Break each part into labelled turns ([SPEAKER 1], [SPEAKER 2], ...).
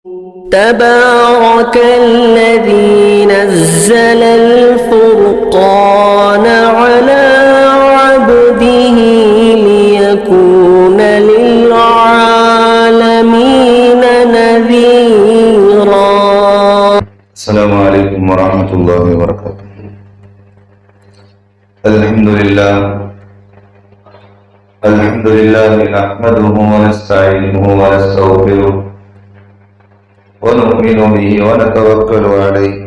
[SPEAKER 1] تبارك الذي نزل الفرقان على عبده ليكون للعالمين نذيرا.
[SPEAKER 2] السلام عليكم ورحمة الله وبركاته. الحمد لله نحمده ونستعينه ونستغفره ونؤمن به ونتوكل عليه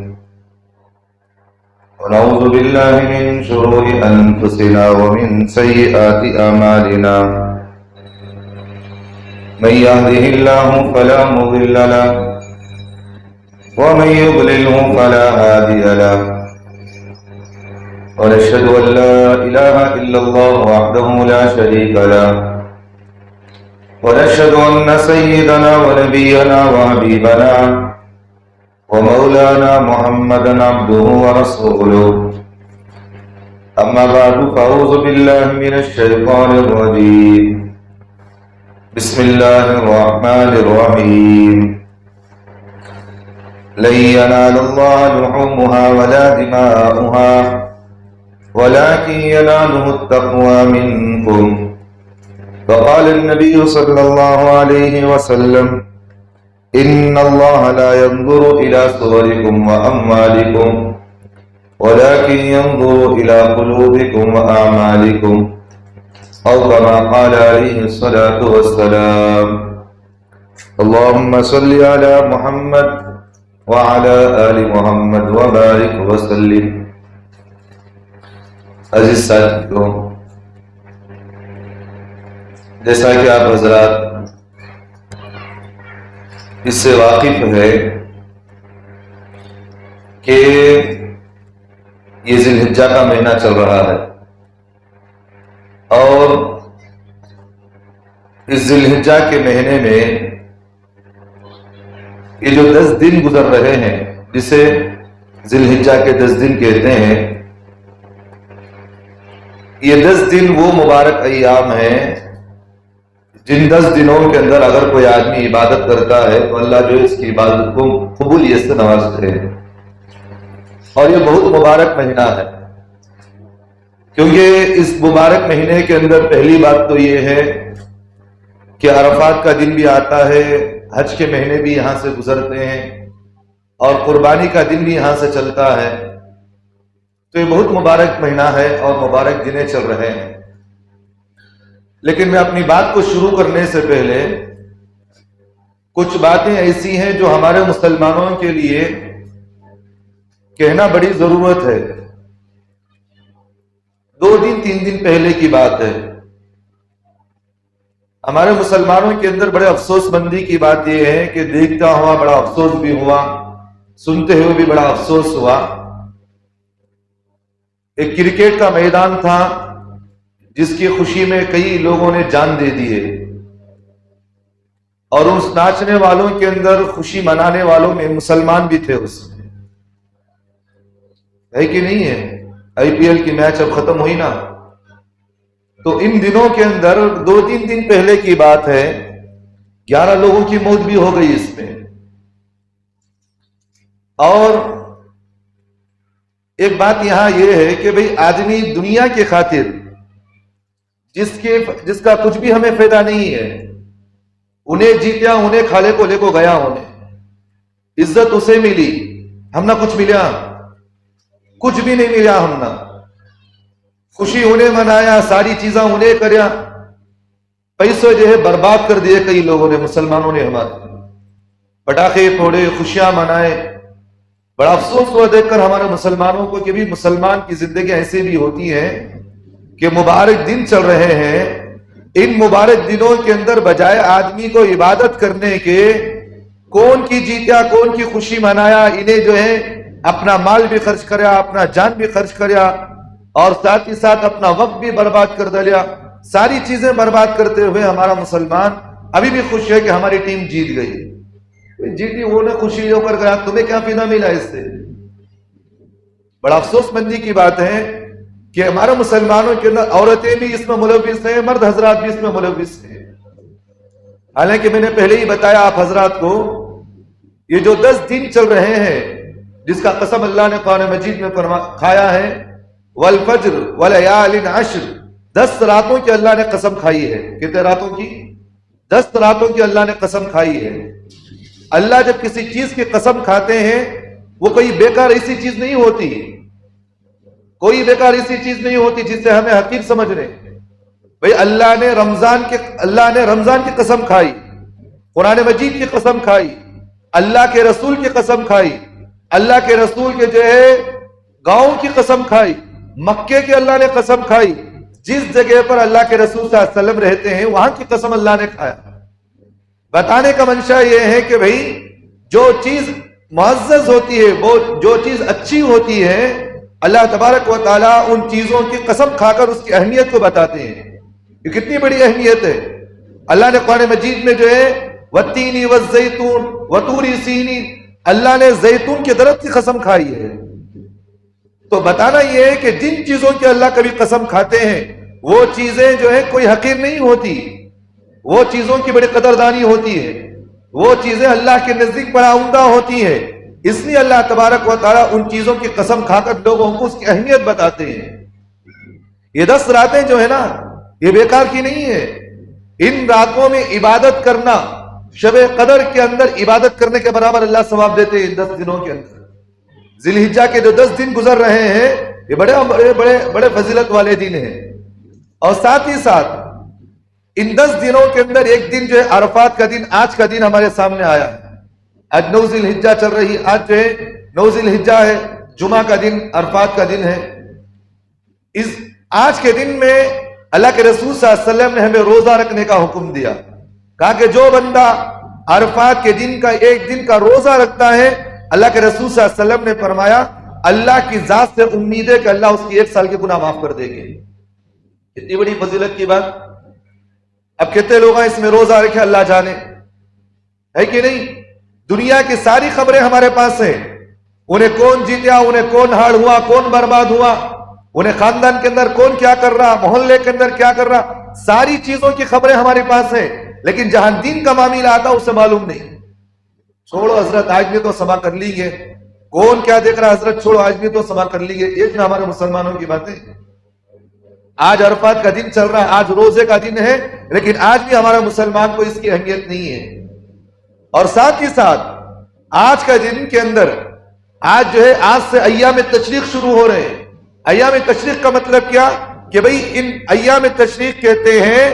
[SPEAKER 2] ونعوذ بالله من شرور أنفسنا ومن سيئات أعمالنا. من يهده الله فلا مضل له ومن يضلله فلا هادي له. ونشهد أن لا إله إلا الله وحده لا شريك له. ونشهد أن سيدنا ونبينا وحبيبنا ومولانا محمدا عبده ورسوله. أما بعد فأعوذ بالله من الشيطان الرجيم. بسم الله الرحمن الرحيم. لن ينال الله لحومها ولا دماؤها ولكن يناله التقوى منكم. وقال النبي صلى الله عليه وسلم إن الله لا ينظر إلى صوركم وأموالكم ولكن ينظر إلى قلوبكم وأعمالكم، أو كما قال عليه الصلاة والسلام. اللهم صل على محمد وعلى آل محمد وبارك وسلم. عزیز ساتھیوں، جیسا کہ آپ حضرات اس سے واقف ہے کہ یہ ذی الحجہ کا مہینہ چل رہا ہے اور اس ذی الحجہ کے مہینے میں یہ جو 10 دن گزر رہے ہیں جسے ذی الحجہ کے 10 دن کہتے ہیں، یہ 10 دن وہ مبارک ایام ہیں جن 10 دنوں کے اندر اگر کوئی آدمی عبادت کرتا ہے تو اللہ جو اس کی عبادت کو قبولیت سے نوازتے ہیں. اور یہ بہت مبارک مہینہ ہے کیونکہ اس مبارک مہینے کے اندر پہلی بات تو یہ ہے کہ عرفات کا دن بھی آتا ہے، حج کے مہینے بھی یہاں سے گزرتے ہیں اور قربانی کا دن بھی یہاں سے چلتا ہے. تو یہ بہت مبارک مہینہ ہے اور مبارک دنیں چل رہے ہیں. لیکن میں اپنی بات کو شروع کرنے سے پہلے کچھ باتیں ایسی ہیں جو ہمارے مسلمانوں کے لیے کہنا بڑی ضرورت ہے. 2 دن 3 دن پہلے کی بات ہے. ہمارے مسلمانوں کے اندر بڑے افسوس مندی کی بات یہ ہے کہ دیکھتا ہوا بڑا افسوس بھی ہوا، سنتے ہوئے بھی بڑا افسوس ہوا. ایک کرکٹ کا میدان تھا جس کی خوشی میں کئی لوگوں نے جان دے دیے اور اس ناچنے والوں کے اندر خوشی منانے والوں میں مسلمان بھی تھے. اس میں ہے کہ نہیں ہے؟ IPL کی میچ اب ختم ہوئی نا، تو ان دنوں کے اندر 2-3 دن پہلے کی بات ہے 11 لوگوں کی موت بھی ہو گئی اس میں. اور ایک بات یہاں یہ ہے کہ بھئی آدمی دنیا کی خاطر جس کا کچھ بھی ہمیں فائدہ نہیں ہے، انہیں جیتیا، انہیں کھالے کو لے کو گیا، انہیں عزت اسے ملی، ہم نہ کچھ ملا، کچھ بھی نہیں ملا. ہم نہ خوشی انہیں منایا، ساری چیزاں انہیں کریا، پیسے جو ہے برباد کر دیے کئی لوگوں نے، مسلمانوں نے ہمارے پٹاخے پھوڑے، خوشیاں منائے. بڑا افسوس ہوا دیکھ کر ہمارے مسلمانوں کو کہ بھی مسلمان کی زندگی ایسی بھی ہوتی ہے کہ مبارک دن چل رہے ہیں، ان مبارک دنوں کے اندر بجائے آدمی کو عبادت کرنے کے کون کی جیتیا، کون کی خوشی منایا، انہیں جو ہے اپنا مال بھی خرچ کریا، اپنا جان بھی خرچ کریا اور ساتھ ہی ساتھ اپنا وقت بھی برباد کر دیا. ساری چیزیں برباد کرتے ہوئے ہمارا مسلمان ابھی بھی خوش ہے کہ ہماری ٹیم جیت گئی. جیتی وہ نے خوشی ہو کر گیا، تمہیں کیا فائدہ ملا اس سے؟ بڑا افسوس مندی کی بات ہے کہ ہمارے مسلمانوں کے اندر عورتیں بھی اس میں ملوث ہیں، مرد حضرات بھی اس میں ملوث ہیں. حالانکہ میں نے پہلے ہی بتایا آپ حضرات کو یہ جو 10 دن چل رہے ہیں جس کا قسم اللہ نے قرآن مجید میں کھایا ہے، والفجر ولیال عشر، 10 راتوں کی اللہ نے قسم کھائی ہے. کتنے راتوں کی؟ 10 راتوں کی اللہ نے قسم کھائی ہے. اللہ جب کسی چیز کی قسم کھاتے ہیں وہ کوئی بیکار ایسی چیز نہیں ہوتی، کوئی بیکار ایسی چیز نہیں ہوتی جس سے ہمیں حقیر سمجھ رہے. بھئی اللہ نے رمضان کی قسم کھائی، قرآن مجید کی قسم کھائی، اللہ کے رسول کی قسم کھائی، اللہ کے رسول کے جو ہے گاؤں کی قسم کھائی، مکے کی اللہ نے قسم کھائی. جس جگہ پر اللہ کے رسول صلی اللہ علیہ وسلم رہتے ہیں وہاں کی قسم اللہ نے کھایا. بتانے کا منشا یہ ہے کہ بھئی جو چیز معزز ہوتی ہے، وہ جو چیز اچھی ہوتی ہے، اللہ تبارک و تعالیٰ ان چیزوں کی قسم کھا کر اس کی اہمیت کو بتاتے ہیں. یہ کتنی بڑی اہمیت ہے. اللہ نے قرآن مجید میں جو ہے والتین والزیتون وطور سینین، اللہ نے زیتون کے درخت کی قسم کھائی ہے. تو بتانا یہ ہے کہ جن چیزوں کی اللہ کبھی قسم کھاتے ہیں وہ چیزیں جو ہے کوئی حقیر نہیں ہوتی، وہ چیزوں کی بڑی قدردانی ہوتی ہے، وہ چیزیں اللہ کے نزدیک بڑا عمدہ ہوتی ہیں. اس لیے اللہ تبارک و تعالیٰ ان چیزوں کی قسم کھا کر لوگوں کو اس کی اہمیت بتاتے ہیں. یہ 10 راتیں جو ہے نا یہ بیکار کی نہیں ہے. ان راتوں میں عبادت کرنا، شب قدر کے اندر عبادت کرنے کے برابر اللہ ثواب دیتے ہیں. ان 10 دنوں کے اندر ذی الحجہ کے جو 10 دن گزر رہے ہیں یہ بڑے فضیلت والے دن ہیں. اور ساتھ ہی ساتھ ان 10 دنوں کے اندر ایک دن جو ہے عرفات کا دن، آج کا دن ہمارے سامنے آیا ہے. آج 9 ذی الحجہ چل رہی، آج جو ہے 9 ذی الحجہ ہے، جمعہ کا دن، عرفات کا دن ہے. اس آج کے دن میں اللہ کے رسول صلی اللہ علیہ وسلم نے ہمیں روزہ رکھنے کا حکم دیا. کہا کہ جو بندہ عرفات کے دن کا ایک دن کا روزہ رکھتا ہے، اللہ کے رسول صلی اللہ علیہ وسلم نے فرمایا اللہ کی ذات سے امید ہے کہ اللہ اس کی 1 سال کے گناہ معاف کر دے گے. اتنی بڑی فضیلت کی بات. اب کتنے لوگ ہیں اس میں روزہ رکھے اللہ جانے، ہے کہ نہیں؟ دنیا کی ساری خبریں ہمارے پاس ہیں. انہیں کون جیتیا، انہیں کون ہار ہوا، کون برباد ہوا، انہیں خاندان کے اندر کون کیا کر رہا، محلے کے اندر کیا کر رہا، ساری چیزوں کی خبریں ہمارے پاس ہیں. لیکن جہاں دین کا معاملہ آتا اسے معلوم نہیں. چھوڑو حضرت آج بھی تو سما کر لی ہے، کون کیا دیکھ رہا حضرت، چھوڑو آج بھی تو سما کر لی ہے. یہ ہمارے مسلمانوں کی باتیں. آج عرفات کا دن چل رہا ہے، آج روزے کا دن ہے، لیکن آج بھی ہمارا مسلمان کو اس کی اہمیت نہیں ہے. اور ساتھ ہی ساتھ آج کا دن کے اندر آج جو ہے آج سے ایام تشریق شروع ہو رہے ہیں. ایام تشریق کا مطلب کیا کہ بھئی ان ایام تشریق کہتے ہیں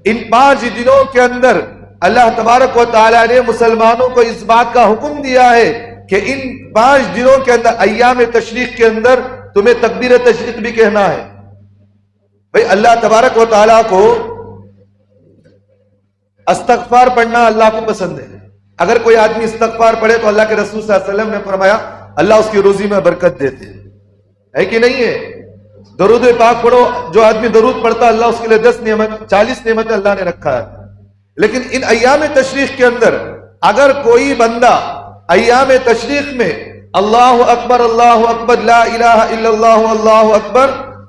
[SPEAKER 2] ان 5 دنوں کے اندر اللہ تبارک و تعالیٰ نے مسلمانوں کو اس بات کا حکم دیا ہے کہ ان 5 دنوں کے اندر ایام تشریق کے اندر تمہیں تکبیر تشریق بھی کہنا ہے. بھئی اللہ تبارک و تعالیٰ کو استغفار پڑھنا اللہ کو پسند ہے. اگر کوئی آدمی استغفار پڑھے تو اللہ کے رسول صلی اللہ علیہ وسلم نے فرمایا اللہ اس کی روزی میں برکت دیتے. ہے کہ نہیں ہے؟ درود پاک پڑھو، جو آدمی درود پڑھتا اللہ اس کے لیے 40 نعمتیں اللہ نے رکھا ہے. لیکن ان ایام تشریق کے اندر اگر کوئی بندہ ایام تشریق میں اللہ اکبر لا الہ الا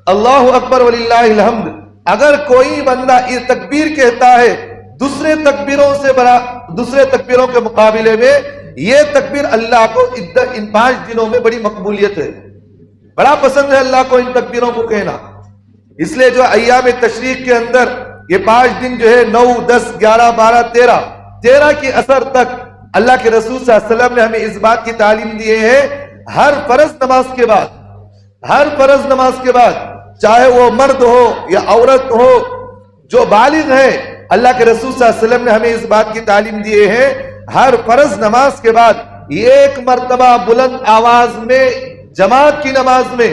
[SPEAKER 2] اللہ اکبر وللہ الحمد، اگر کوئی بندہ یہ تکبیر کہتا ہے دوسرے تکبیروں کے مقابلے میں، یہ تکبیر اللہ کو ان 5 دنوں میں بڑی مقبولیت ہے، بڑا پسند ہے اللہ کو ان تکبیروں کو کہنا. اس لیے جو ایام تشریق کے اندر یہ 5 دن جو ہے 9 10 11 12 13 کی اثر تک اللہ کے رسول صلی اللہ علیہ وسلم نے ہمیں اس بات کی تعلیم دیے ہیں ہر فرض نماز کے بعد چاہے وہ مرد ہو یا عورت ہو جو بالغ ہے، اللہ کے رسول صلی اللہ علیہ وسلم نے ہمیں اس بات کی تعلیم دیے ہیں ہر فرض نماز کے بعد 1 مرتبہ بلند آواز میں جماعت کی نماز میں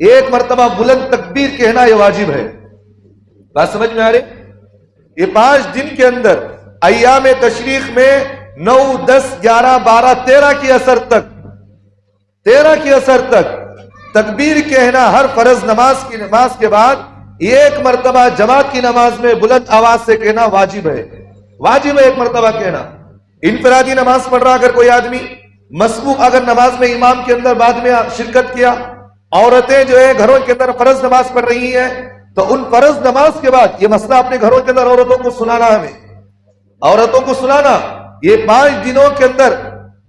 [SPEAKER 2] 1 مرتبہ بلند تکبیر کہنا یہ واجب ہے. بات سمجھ میں آ رہی؟ یہ 5 دن کے اندر ایام تشریق میں 9 10 11 12 13 کی اثر تک تکبیر کہنا ہر فرض نماز کے بعد 1 مرتبہ جماعت کی نماز میں بلند آواز سے کہنا واجب ہے. 1 مرتبہ کہنا. انفرادی نماز پڑھ رہا اگر کوئی آدمی مسبوق اگر نماز میں امام کے اندر بعد میں شرکت کیا، عورتیں جو ہے گھروں کے اندر فرض نماز پڑھ رہی ہیں تو ان فرض نماز کے بعد یہ مسئلہ اپنے گھروں کے اندر عورتوں کو سنانا، یہ 5 دنوں کے اندر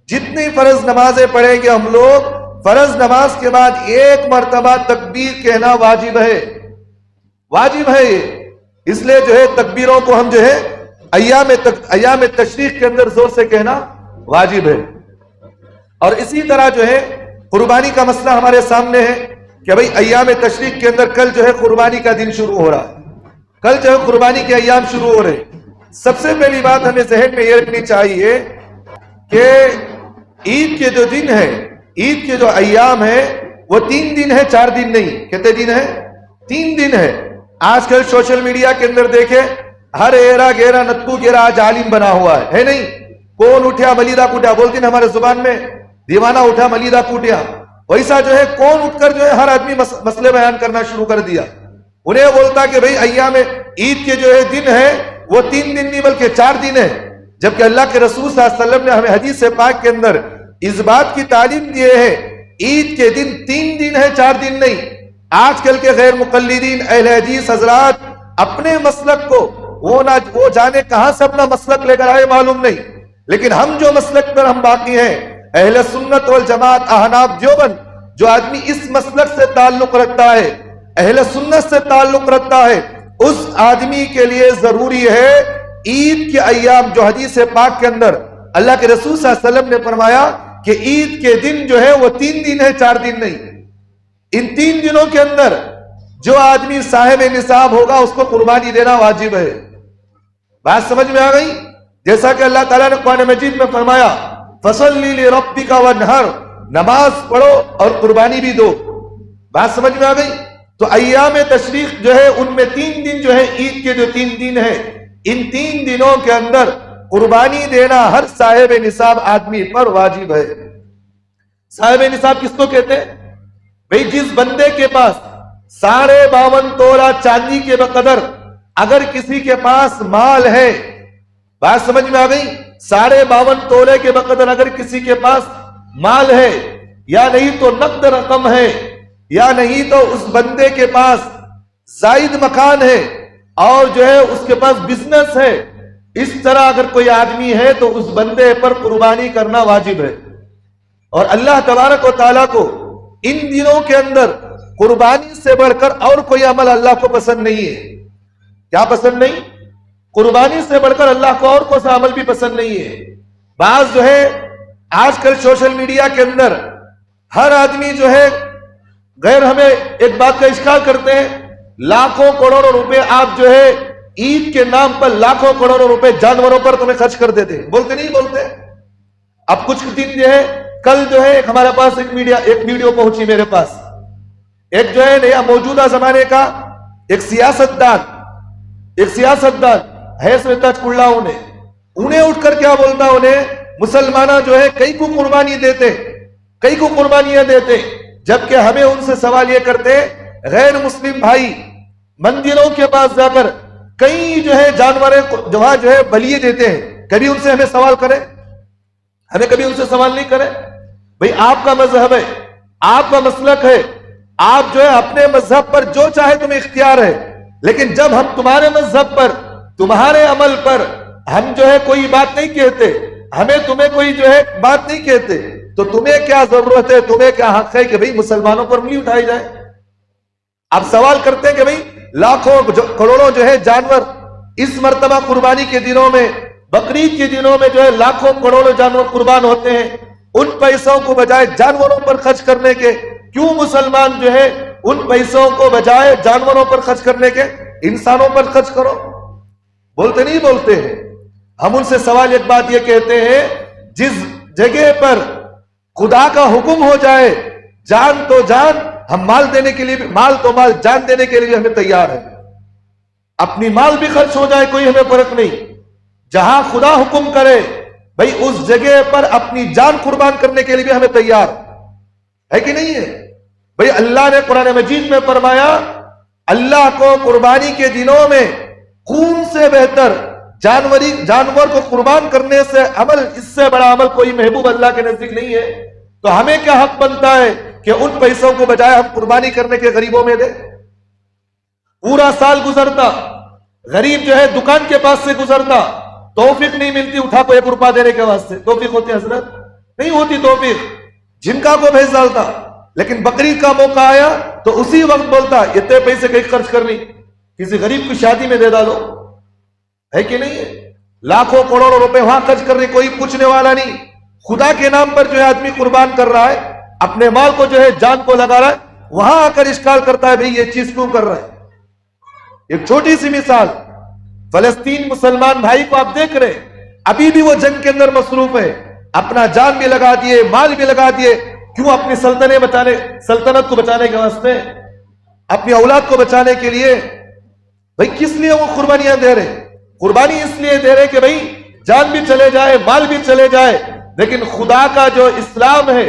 [SPEAKER 2] جتنی فرض نمازیں پڑھیں گے ہم لوگ، فرض نماز کے بعد ایک مرتبہ تکبیر کہنا واجب ہے، واجب ہے یہ۔ اس لیے جو ہے تکبیروں کو ہم جو ہے ایام تشریق کے اندر زور سے کہنا واجب ہے۔ اور اسی طرح جو ہے قربانی کا مسئلہ ہمارے سامنے ہے کہ بھئی ایام تشریق کے اندر کل جو ہے قربانی کا دن شروع ہو رہا ہے، کل جو ہے قربانی کے ایام شروع ہو رہے ہیں۔ سب سے پہلی بات ہمیں ذہن میں یہ رکھنی چاہیے کہ عید کے جو دن ہے، عید کے جو ایام ہے وہ 3 دن ہے، 4 دن نہیں۔ کتنے دن ہے؟ 3 دن ہے۔ آج کل سوشل میڈیا کے اندر دیکھیں، ہر ایرا گیرا نتو گیرا آج عالم بنا ہوا ہے نہیں؟ کون اٹھیا ملیدہ کوٹیا، بولتے ہیں ہمارے زبان میں، دیوانہ اٹھا ملیدہ کوٹیا۔ ویسا جو ہے کون اٹھ کر جو ہے ہر آدمی مسئلے بیان کرنا شروع کر دیا۔ انہیں بولتا کہ بھئی ایام عید کے جو ہے دن ہے وہ 3 دن نہیں بلکہ 4 دن ہے، جبکہ اللہ کے رسول صلی اللہ علیہ وسلم نے ہمیں حدیث پاک کے اندر اس بات کی تعلیم دیے ہے عید کے دن 3 دن ہے، 4 دن نہیں۔ آج کل کے غیر مقلدین اہل حدیث حضرات اپنے مسلک کو وہ جانے کہاں سے اپنا مسلک لے کر آئے معلوم نہیں، لیکن ہم جو مسلک پر ہم باقی ہیں اہل سنت والجماعت احناف دیوبند، جو آدمی اس مسلک سے تعلق رکھتا ہے، اہل سنت سے تعلق رکھتا ہے، اس آدمی کے لیے ضروری ہے عید کے ایام، جو حدیث پاک کے اندر اللہ کے رسول صلی اللہ علیہ وسلم نے فرمایا کہ عید کے دن جو ہے وہ 3 دن ہے، 4 دن نہیں۔ ان 3 دنوں کے اندر جو آدمی صاحب نصاب ہوگا اس کو قربانی دینا واجب ہے۔ بات سمجھ میں آ گئی؟ جیسا کہ اللہ تعالیٰ نے قرآن مجید میں فرمایا فَصَلِّ لِرَبِّكَ وَانْحَرْ، نماز پڑھو اور قربانی بھی دو۔ بات سمجھ میں آ گئی؟ تو ایام تشریق جو ہے ان میں 3 دن جو ہے عید کے جو 3 دن ہے، ان 3 دنوں کے اندر قربانی دینا ہر صاحب نصاب آدمی پر واجب ہے۔ صاحب نصاب کس کو کہتے ہیں؟ بھئی جس بندے کے پاس 52.5 تولہ چاندی کے بقدر اگر کسی کے پاس مال ہے، بات سمجھ میں آ گئی؟ 52.5 تولے کے بقدر اگر کسی کے پاس مال ہے، یا نہیں تو نقد رقم ہے، یا نہیں تو اس بندے کے پاس زائد مکان ہے اور جو ہے اس کے پاس بزنس ہے، اس طرح اگر کوئی آدمی ہے تو اس بندے پر قربانی کرنا واجب ہے۔ اور اللہ تبارک و تعالیٰ کو ان دنوں کے اندر قربانی سے بڑھ کر اور کوئی عمل اللہ کو پسند نہیں ہے۔ کیا پسند نہیں؟ قربانی سے بڑھ کر اللہ کو اور کوئی سا عمل بھی پسند نہیں ہے۔ بعض جو ہے آج کل سوشل میڈیا کے اندر ہر آدمی جو ہے غیر ہمیں ایک بات کا اشکال کرتے ہیں، لاکھوں کروڑوں روپے آپ جو ہے عید کے نام پر لاکھوں کروڑوں روپے جانوروں پر تمہیں خرچ کر دیتے، بولتے نہیں بولتے؟ اب کچھ دن جو ہے کل جو ہے ہمارے پاس ایک ویڈیو پہنچی میرے پاس، ایک جو ہے نیا موجودہ زمانے کا ایک سیاستدان ہے سویتاج کڑلا، انہیں اٹھ کر کیا بولتا، انہیں مسلمانہ جو ہے کئی کو قربانیاں دیتے، جبکہ ہمیں ان سے سوال یہ کرتے غیر مسلم بھائی مندروں کے پاس جا کر کئی جو ہے جانوریں وہاں جو ہے بلیے دیتے ہیں، کبھی ان سے ہمیں سوال کرے؟ ہمیں کبھی ان سے سوال نہیں کرے؟ بھئی آپ کا مذہب ہے، آپ کا مسلک ہے، آپ جو ہے اپنے مذہب پر جو چاہے تمہیں اختیار ہے، لیکن جب ہم تمہارے مذہب پر، تمہارے عمل پر ہم جو ہے کوئی بات نہیں کہتے، ہمیں تمہیں کوئی جو ہے بات نہیں کہتے، تو تمہیں کیا ضرورت ہے، تمہیں کیا حق ہے کہ بھئی مسلمانوں پر انگلی اٹھائی جائے؟ آپ سوال کرتے ہیں کہ بھئی لاکھوں کروڑوں جو ہے جانور اس مرتبہ قربانی کے دنوں میں، بقرعید کے دنوں میں جو ہے لاکھوں کروڑوں جانور قربان ہوتے ہیں، ان پیسوں کو بجائے جانوروں پر خرچ کرنے کے کیوں مسلمان جو ہے ان پیسوں کو بجائے جانوروں پر خرچ کرنے کے انسانوں پر خرچ کرو؟ بولتے نہیں بولتے ہیں؟ ہم ان سے سوال ایک بات یہ کہتے ہیں، جس جگہ پر خدا کا حکم ہو جائے جان تو جان، ہم مال دینے کے لیے بھی، مال تو مال، جان دینے کے لیے ہمیں تیار ہے، اپنی مال بھی خرچ ہو جائے کوئی ہمیں فرق نہیں، جہاں خدا حکم کرے بھئی اس جگہ پر اپنی جان قربان کرنے کے لیے بھی ہمیں تیار ہے کہ نہیں ہے؟ بھئی اللہ نے قرآن مجید میں فرمایا اللہ کو قربانی کے دنوں میں خون سے بہتر جانور کو قربان کرنے سے عمل، اس سے بڑا عمل کوئی محبوب اللہ کے نزدیک نہیں ہے، تو ہمیں کیا حق بنتا ہے کہ ان پیسوں کو بجائے ہم قربانی کرنے کے غریبوں میں دیں؟ پورا سال گزرتا، غریب جو ہے دکان کے پاس سے گزرتا، توفیق نہیں ملتی اٹھا کو 1 روپیہ دینے کے واسطے، توفیق ہوتی ہے حضرت؟ نہیں ہوتی توفیق، جھمکا کو بھیج ڈالتا، لیکن بقرعید کا موقع آیا تو اسی وقت بولتا اتنے پیسے کہیں خرچ کرنی، کسی غریب کی شادی میں دے ڈالو، ہے کہ نہیں ہے؟ لاکھوں کروڑوں روپے وہاں خرچ کرنے کوئی پوچھنے والا نہیں، خدا کے نام پر جو ہے آدمی قربان کر رہا ہے، اپنے مال کو جو ہے جان کو لگا رہا ہے، وہاں آ کر اشکال کرتا ہے بھئی یہ چیز کیوں کر رہا ہے؟ ایک چھوٹی سی مثال، فلسطین مسلمان بھائی کو آپ دیکھ رہے ابھی بھی وہ جنگ کے اندر مصروف ہے، اپنا جان بھی لگا دیے، مال بھی لگا دیے، کیوں؟ اپنی سلطنت کو بچانے کے واسطے، اپنی اولاد کو بچانے کے لیے۔ بھئی کس لیے وہ قربانیاں دے رہے؟ قربانی اس لیے دے رہے کہ بھئی جان بھی چلے جائے، مال بھی چلے جائے، لیکن خدا کا جو اسلام ہے،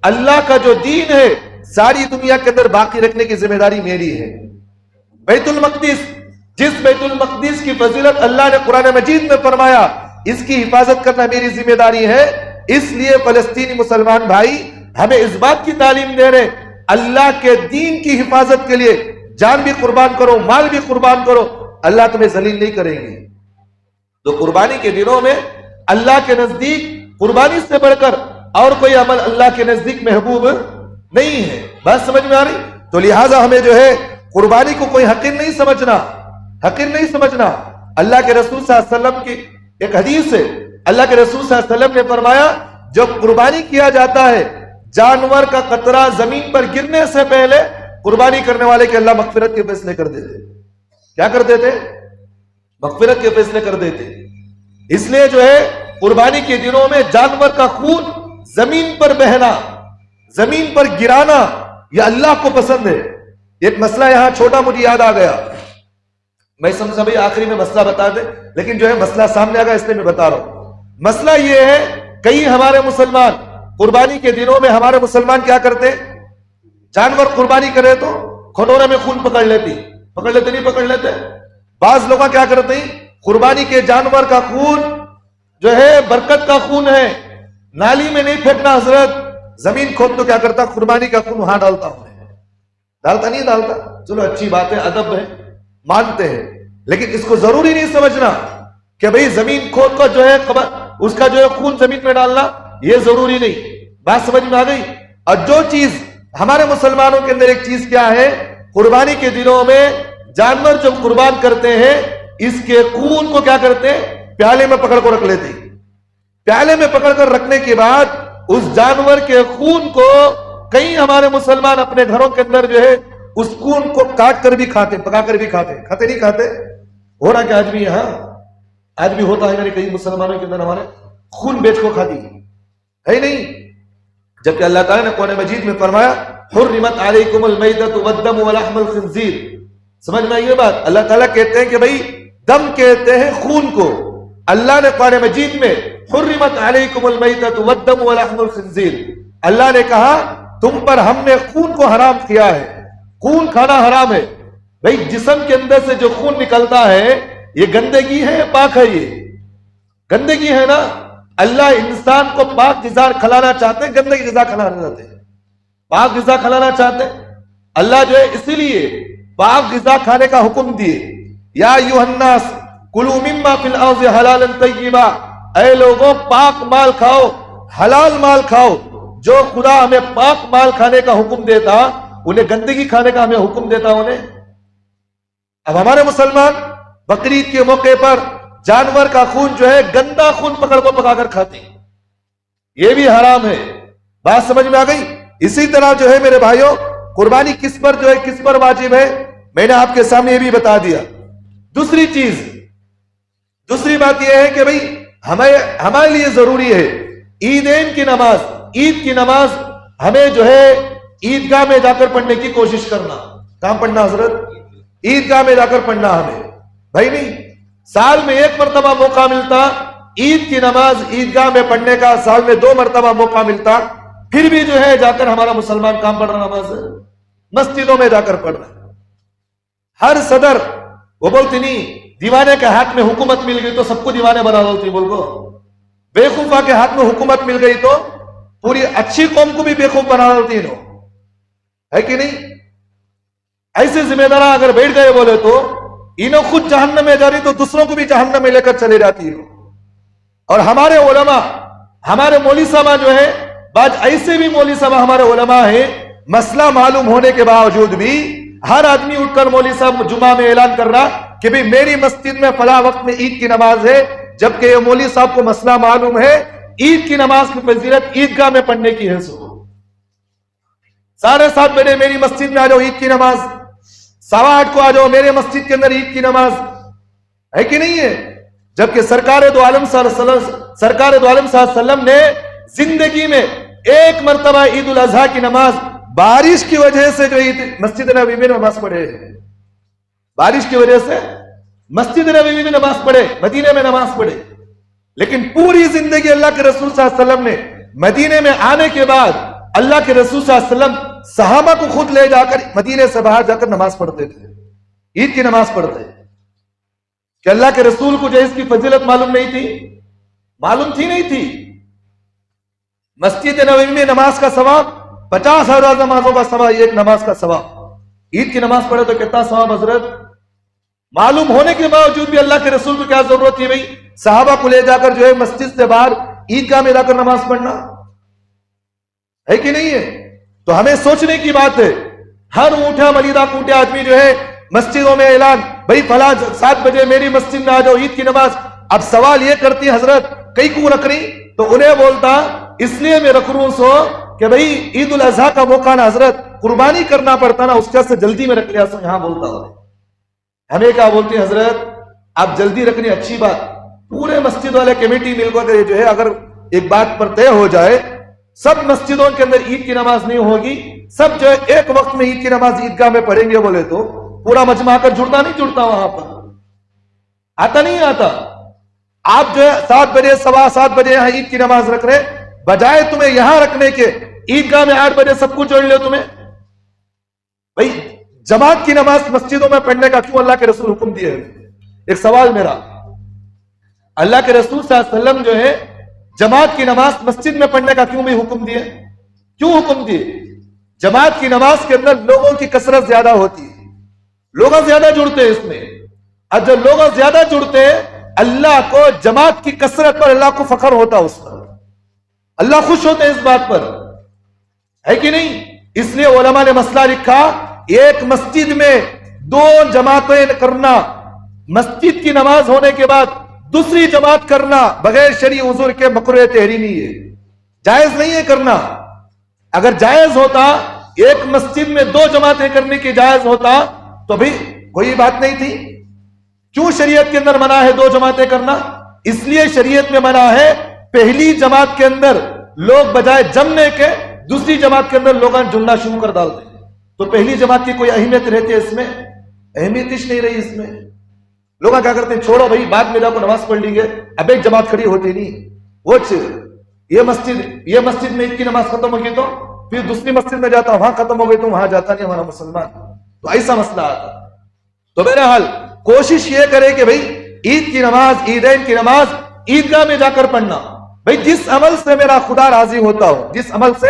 [SPEAKER 2] اللہ کا جو دین ہے، ساری دنیا کے اندر باقی رکھنے کی ذمہ داری میری ہے۔ بیت المقدس، جس بیت المقدس کی فضیلت اللہ نے قرآن مجید میں فرمایا اس کی حفاظت کرنا میری ذمہ داری ہے، اس لیے فلسطینی مسلمان بھائی ہمیں اس بات کی تعلیم دے رہے اللہ کے دین کی حفاظت کے لیے جان بھی قربان کرو، مال بھی قربان کرو، اللہ تمہیں ذلیل نہیں کریں گے۔ تو قربانی کے دنوں میں اللہ کے نزدیک قربانی سے بڑھ کر اور کوئی عمل اللہ کے نزدیک محبوب نہیں ہے۔ بات سمجھ میں آ رہی؟ تو لہٰذا ہمیں جو ہے قربانی کو کوئی حقیر نہیں سمجھنا، حقیر نہیں سمجھنا۔ اللہ کے رسول صلی اللہ علیہ وسلم کی ایک حدیث ہے، اللہ کے رسول صلی اللہ علیہ وسلم نے فرمایا جب قربانی کیا جاتا ہے جانور کا قطرہ زمین پر گرنے سے پہلے قربانی کرنے والے کے اللہ مغفرت کے فیصلے کر دیتے۔ کیا کر دیتے؟ مغفرت کے فیصلے کر دیتے۔ اس لیے جو ہے قربانی کے دنوں میں جانور کا خون زمین پر بہنا، زمین پر گرانا، یہ اللہ کو پسند ہے۔ ایک مسئلہ یہاں چھوٹا مجھے یاد آ گیا، میں سمجھا بھائی آخری میں مسئلہ بتا دے، لیکن جو ہے مسئلہ سامنے آ گیا اس لیے میں بتا رہا ہوں۔ مسئلہ یہ ہے کئی ہمارے مسلمان قربانی کے دنوں میں ہمارے مسلمان کیا کرتے؟ جانور قربانی کرے تو کھٹورے میں خون پکڑ لیتے نہیں پکڑ لیتے؟ بعض لوگ کیا کرتے ہیں قربانی کے جانور کا خون جو ہے برکت کا خون ہے، نالی میں نہیں پھینکنا حضرت، زمین کھود تو کیا کرتا قربانی کا خون وہاں ڈالتا ہوں، ڈالتا نہیں ڈالتا، چلو اچھی بات ہے، ادب ہے، مانتے ہیں، لیکن اس کو ضروری نہیں سمجھنا کہ بھئی زمین کھود کو جو ہے اس کا جو ہے خون زمین میں ڈالنا یہ ضروری نہیں۔ بات سمجھ میں آ گئی؟ اور جو چیز ہمارے مسلمانوں کے اندر ایک چیز کیا ہے، قربانی کے دنوں میں جانور جب قربان کرتے ہیں اس کے خون کو کیا کرتے ہیں پیالے میں پکڑ کو رکھ لیتے ہیں، پیالے میں پکڑ کر رکھنے کے بعد اس جانور کے خون کو کئی ہمارے مسلمان اپنے گھروں کے اندر جو ہے اس خون کو کاٹ کر بھی کھاتے، پکا کر بھی کھاتے نہیں کھاتے؟ ہو رہا کہ آج بھی یہاں آج بھی ہوتا ہے میرے کئی مسلمانوں کے اندر ہمارے خون بیچ کو کھاتی ہے نہیں، جبکہ اللہ تعالیٰ نے قرآن مجید میں فرمایا حرمت علیکم المیتۃ والدم ولحم الخنزیر۔ سمجھ میں یہ بات؟ اللہ تعالیٰ کہتے ہیں کہ بھئی دم کہتے ہیں خون کو، اللہ نے قرآن مجید میں حرمت علیکم المیتۃ والدم ولحم الخنزیر، اللہ نے کہا تم پر ہم نے خون کو حرام کیا ہے، خون کھانا حرام ہے۔ بھئی جسم کے اندر سے جو خون نکلتا ہے یہ گندگی ہے، پاک ہے؟ یہ گندگی ہے نا۔ اللہ انسان کو پاک غذا کھلانا چاہتے ہیں، گندگی غذا کھلانا چاہتے ہیں؟ پاک غذا کھلانا چاہتے ہیں۔ اللہ جو ہے اسی لیے پاک غذا کھانے کا حکم دیے، یا ایھا الناس کلوا مما فی الارض حلالا طیبا، اے لوگوں پاک مال کھاؤ، حلال مال کھاؤ۔ جو خدا ہمیں پاک مال کھانے کا حکم دیتا انہیں گندگی کھانے کا ہمیں حکم دیتا انہیں۔ اب ہمارے مسلمان بقرعید کے موقع پر جانور کا خون جو ہے گندا خون پکڑ کو پکا کر کھاتے ہیں، یہ بھی حرام ہے۔ بات سمجھ میں آ گئی؟ اسی طرح جو ہے میرے بھائیوں قربانی کس پر جو ہے کس پر واجب ہے میں نے آپ کے سامنے یہ بھی بتا دیا۔ دوسری چیز، دوسری بات یہ ہے کہ بھئی ہمارے لیے ضروری ہے عیدین کی نماز، عید کی نماز ہمیں جو ہے عیدگاہ میں جا کر پڑھنے کی کوشش کرنا۔ کہاں پڑھنا حضرت؟ عیدگاہ میں جا کر پڑھنا ہمیں۔ بھائی نہیں، سال میں ایک مرتبہ موقع ملتا عید کی نماز عیدگاہ میں پڑھنے کا، سال میں 2 مرتبہ موقع ملتا، پھر بھی جو ہے جا کر ہمارا مسلمان کام پڑھ رہا نماز مسجدوں میں جا کر پڑھ رہا۔ ہر صدر وہ بولتی نہیں دیوانے کے ہاتھ میں حکومت مل گئی تو سب کو دیوانے بنا ہوتی، بول کو بیوقوفہ کے ہاتھ میں حکومت مل گئی تو پوری اچھی قوم کو بھی بیوقوف بنا ہوتی ہے کہ نہیں؟ ایسے ذمہ دار اگر بیٹھ گئے بولے تو انہوں خود جہنم میں جا رہی تو دوسروں کو بھی جہنم میں لے کر چلے جاتی ہے۔ اور ہمارے علماء ہمارے مولوی صاحب جو ہے بعض ایسے بھی مولوی صاحب ہمارے علماء ہیں، مسئلہ معلوم ہونے کے باوجود بھی ہر آدمی اٹھ کر مولوی صاحب جمعہ میں اعلان کر رہا کہ بھئی میری مسجد میں فلاں وقت میں عید کی نماز ہے، جبکہ یہ مولوی صاحب کو مسئلہ معلوم ہے عید کی نماز کی فضیلت عیدگاہ میں پڑھنے کی ہے۔ 7:30 بجے میری مسجد میں آ جاؤ عید کی نماز، 8:15 کو آ جاؤ میرے مسجد کے اندر عید کی نماز، ہے کہ نہیں ہے؟ جبکہ سرکار دو عالم صلی اللہ علیہ وسلم نے زندگی میں ایک مرتبہ عید الاضحیٰ کی نماز بارش کی وجہ سے جو مسجد نبوی میں نماز پڑھے، بارش کی وجہ سے مسجد نبوی میں نماز پڑھے، مدینے میں نماز پڑھے، لیکن پوری زندگی اللہ کے رسول صلی اللہ علیہ وسلم نے مدینے میں آنے کے بعد اللہ کے رسول صلی اللہ علیہ وسلم صحابہ کو خود لے جا کر مدینے سے باہر جا کر نماز پڑھتے تھے، عید کی نماز پڑھتے، کہ اللہ کے رسول کو جو اس کی فضیلت معلوم نہیں تھی، معلوم تھی نہیں تھی۔ مسجد نبوی میں نماز کا ثواب 50,000 نمازوں کا ثواب، ایک نماز کا ثواب، عید کی نماز پڑھے تو کتنا ثواب حضرت؟ معلوم ہونے کے باوجود بھی اللہ کے رسول کو کیا ضرورت تھی بھائی صحابہ کو لے جا کر جو ہے مسجد سے باہر عیدگاہ میں جا کر نماز پڑھنا، ہے کہ نہیں ہے؟ تو ہمیں سوچنے کی بات ہے، ہر اونٹا ملیدہ کوٹے آدمی جو ہے مسجدوں میں اعلان بھائی فلاں 7 بجے میری مسجد میں آ جاؤ عید کی نماز۔ اب سوال یہ کرتی ہے حضرت کئی کیوں رکھ رہی؟ تو انہیں بولتا اس لیے میں رکھ رہا ہوں سو کہ بھائی عید الاضحیٰ کا موقع نا حضرت، قربانی کرنا پڑتا نا، اس وجہ سے جلدی میں رکھ لیا سو یہاں بولتا ہوں۔ ہمیں کیا بولتے ہیں حضرت؟ آپ جلدی رکھنی اچھی بات، پورے مسجد والے کمیٹی مل کر جو ہے اگر ایک بات پر طے ہو جائے سب مسجدوں کے اندر عید کی نماز نہیں ہوگی، سب جو ہے ایک وقت میں عید کی نماز عیدگاہ میں پڑھیں گے بولے تو پورا مجمع کر جڑتا نہیں جڑتا، وہاں پر آتا نہیں آتا۔ آپ جو ہے 7 بجے 7:15 بجے یہاں عید کی نماز رکھ رہے، بجائے تمہیں یہاں رکھنے کے عیدگاہ میں 8 بجے سب کو جوڑ لے تمہیں۔ بھائی جماعت کی نماز مسجدوں میں پڑھنے کا کیوں اللہ کے رسول حکم دیے؟ ایک سوال میرا، اللہ کے رسول صلی اللہ علیہ وسلم جو ہے جماعت کی نماز مسجد میں پڑھنے کا کیوں بھی حکم دیے؟ کیوں حکم دیے؟ جماعت کی نماز کے اندر لوگوں کی کثرت زیادہ ہوتی ہے، لوگ زیادہ جڑتے ہیں اس میں، اور جب لوگ زیادہ جڑتے ہیں اللہ کو جماعت کی کثرت پر اللہ کو فخر ہوتا ہے، اس پر اللہ خوش ہوتے ہیں اس بات پر، ہے کہ نہیں؟ اس لیے علماء نے مسئلہ لکھا ایک مسجد میں 2 جماعتیں کرنا، مسجد کی نماز ہونے کے بعد دوسری جماعت کرنا بغیر شرعی عذر کے مکروہ تحریمی ہے، جائز نہیں ہے کرنا۔ اگر جائز ہوتا ایک مسجد میں 2 جماعتیں کرنے کی جائز ہوتا تو بھی کوئی بات نہیں تھی، کیوں شریعت کے اندر منع ہے 2 جماعتیں کرنا؟ اس لیے شریعت میں منع ہے پہلی جماعت کے اندر لوگ بجائے جمنے کے دوسری جماعت کے اندر لوگ جمنا شروع کر ڈالتے ہیں، تو پہلی جماعت کی کوئی اہمیت رہتی ہے اس میں؟ اہمیت ہی نہیں رہی اس میں۔ لوگ کیا کرتے ہیں چھوڑو بھائی بعد میں جا کو نماز پڑھ لیں گے، اب ایک جماعت کھڑی ہوتی نہیں، وہ یہ مسجد میں عید کی نماز ختم ہوگی تو پھر دوسری مسجد میں جاتا، وہاں ختم ہو گئی تو وہاں جاتا نہیں ہمارا مسلمان، تو ایسا مسئلہ آتا۔ تو بہرحال کوشش یہ کرے کہ بھئی عید کی نماز، عیدین کی نماز عیدگاہ میں جا کر پڑھنا۔ بھئی جس عمل سے میرا خدا راضی ہوتا ہو، جس عمل سے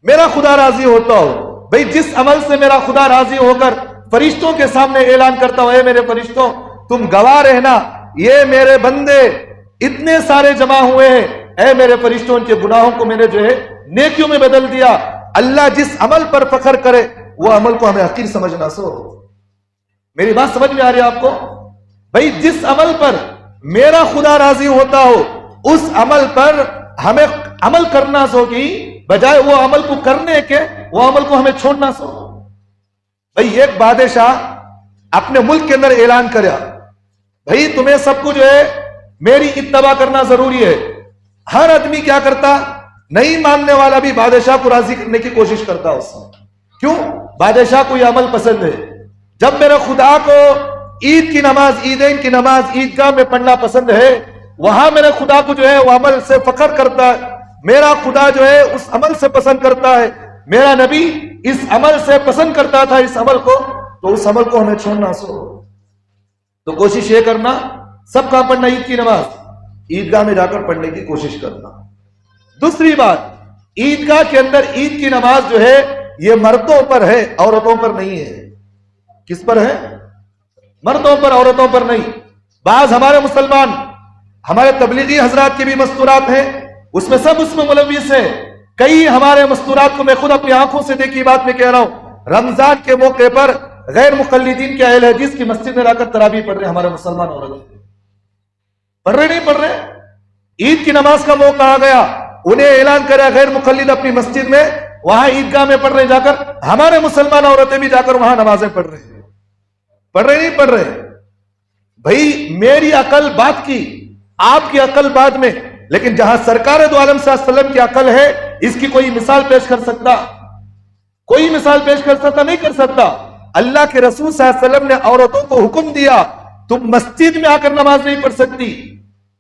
[SPEAKER 2] میرا خدا راضی ہوتا ہو، بھئی جس عمل سے میرا خدا راضی ہو کر فرشتوں کے سامنے اعلان کرتا ہو اے میرے فرشتوں تم گواہ رہنا یہ میرے بندے اتنے سارے جمع ہوئے ہیں، اے میرے فرشتوں ان کے گناہوں کو میں نے جو ہے نیکیوں میں بدل دیا۔ اللہ جس عمل پر فخر کرے وہ عمل کو ہمیں حقیر سمجھنا۔ سو میری بات سمجھ میں آ رہی ہے آپ کو؟ بھئی جس عمل پر میرا خدا راضی ہوتا ہو اس عمل پر ہمیں عمل کرنا سو کی بجائے وہ عمل کو کرنے کے وہ عمل کو ہمیں چھوڑنا سو۔ بھئی ایک بادشاہ اپنے ملک کے اندر اعلان کریا بھئی تمہیں سب کو جو ہے میری اتباع کرنا ضروری ہے۔ ہر آدمی کیا کرتا؟ نہیں ماننے والا بھی بادشاہ کو راضی کرنے کی کوشش کرتا اس میں۔ کیوں؟ بادشاہ کو یہ عمل پسند ہے۔ جب میرے خدا کو عید کی نماز، عیدین کی نماز عیدگاہ میں پڑھنا پسند ہے، وہاں میرے خدا کو جو ہے وہ عمل سے فخر کرتا ہے، میرا خدا جو ہے اس عمل سے پسند کرتا ہے، میرا نبی اس عمل سے پسند کرتا تھا اس عمل کو، تو اس عمل کو ہمیں چھوڑنا سو۔ تو کوشش یہ کرنا سب کا پڑھنا عید کی نماز عیدگاہ میں جا کر پڑھنے کی کوشش کرنا۔ دوسری بات، عیدگاہ کے اندر عید کی نماز جو ہے یہ مردوں پر ہے، عورتوں پر نہیں ہے۔ کس پر ہے؟ مردوں پر، عورتوں پر نہیں۔ بعض ہمارے مسلمان، ہمارے تبلیغی حضرات کے بھی مستورات ہیں، اس میں سب اس میں ملوث ہے. کئی ہمارے مستورات کو میں خود اپنی آنکھوں سے دیکھی بات میں کہہ رہا ہوں، رمضان کے موقع پر غیر مقلدین کے اہل حدیث کی مسجد میں لا کر تراویح پڑھ رہے ہمارے مسلمان عورتیں. پڑھ رہے نہیں پڑھ رہے؟ عید کی نماز کا موقع آ گیا، انہیں اعلان کرا غیر مقلد اپنی مسجد میں وہاں عیدگاہ میں پڑھ رہے جا کر، ہمارے مسلمان عورتیں بھی جا کر وہاں نمازیں پڑھ رہے ہیں. پڑھ رہے نہیں پڑھ رہے؟ بھائی میری عقل بات کی، آپ کی عقل بعد میں، لیکن جہاں سرکار دو عالم صلی اللہ علیہ وسلم کی عقل ہے اس کی کوئی مثال پیش کر سکتا؟ کوئی مثال پیش کر سکتا؟ نہیں کر سکتا. اللہ کے رسول صلی اللہ علیہ وسلم نے عورتوں کو حکم دیا تم مسجد میں آ کر نماز نہیں پڑھ سکتی.